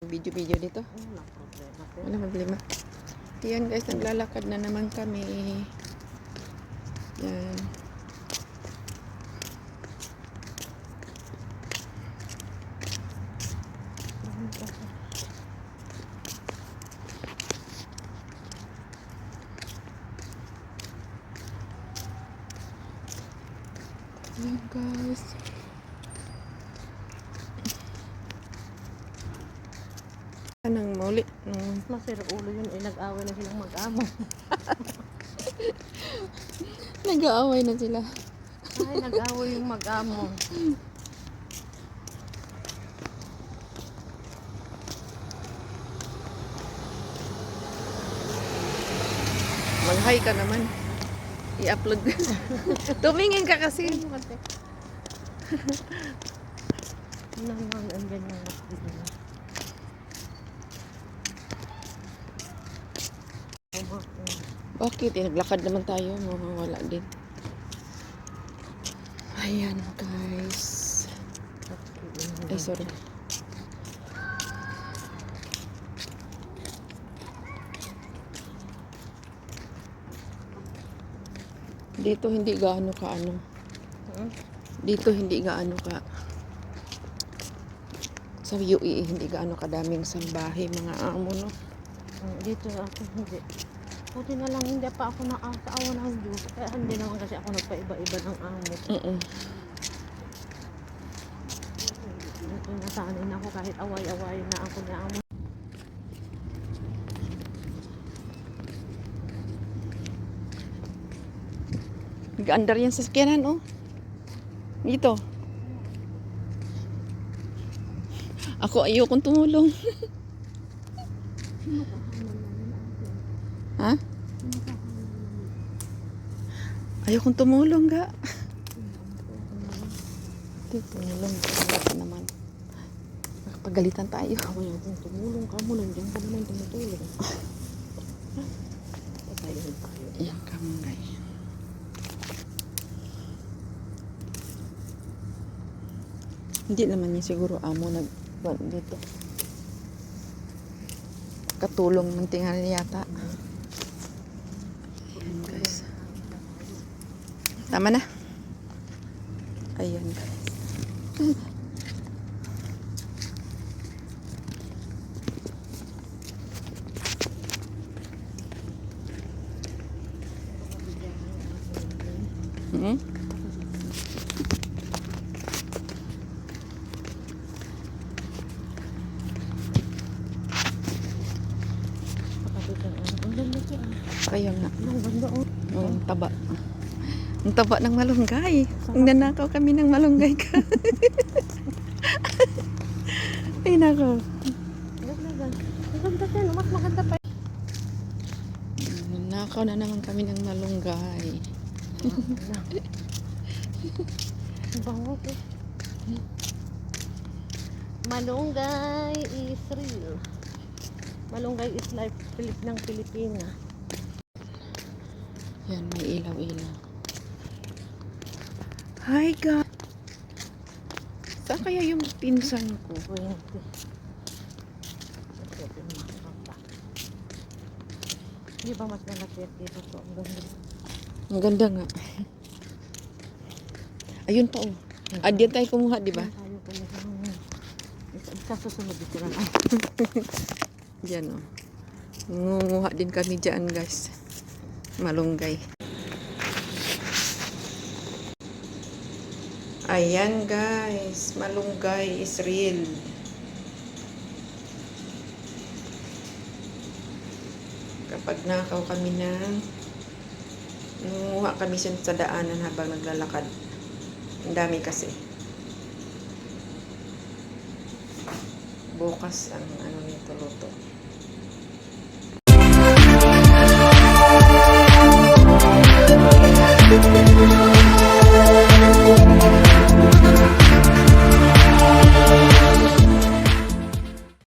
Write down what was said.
Video dito. Wala problema. Wala problema. Ayan guys, naglalakad na naman kami. Yan. Ayan guys. Nang muli. Masira ulo yun eh. Nag-away na silang mag-amo. Nag-aaway na sila. Ay, nag-away yung mag-amo. Mag-hi ka naman. I-upload. Tumingin ka kasi. Naman, andyan yung masjid nila. Bakit? Naglakad naman tayo. Mawawala din. Ayan guys. Ay, sorry. Dito hindi gaano ka ano. Dito hindi gaano ka. Sa UAE hindi gaano kadaming sambahay mga amo no. Dito ako hindi. Buti na lang hindi pa ako nakakaawa ng Diyos. Kaya hindi naman kasi ako nagpaiba-iba ng amo. Ito nasanay na ako kahit away-away na ako ni amo. Nag-andar yan sa sakyanan oh. Dito. Ako ayokong tumulong. Ha? Ayokong tumulong ga. Tumulong ka naman. Pagalitan tayo. Ayokong tumulong ka mo. Nandiyan ka naman tumutulong. Patayin tayo. Yan ka mo guys. Hindi naman niya siguro amo dito. Katulong ng tingali yata. Ayan guys. Tama na. Ayan guys. Kaya nga. Ang taba. Ang taba ng malunggay. Ang nanakaw kami ng malunggay ka. Ay nako. Maganda din. Mas maganda pa. Nanakaw na naman kami ng malunggay. Bango ko. Malunggay is real. Malunggay is life ng Pilipina. Yan, may ilaw-ilaw. Hi guys! Saan kaya yung pinsan ko? 20. Hindi ba mas malapit dito to? Ang ganda. Ang ganda nga. Ayun pa oh. Diyan tayo kumuha, di ba? Tayo kumuha. Isa susunod dito lang. Diyan oh. Ngunguha din kami dyan guys. Malunggay. Ayan guys. Malunggay is real. Kapag nakaw kami nangunguha kami sa daanan habang naglalakad. Ang dami kasi. Bukas ang ano nito luto.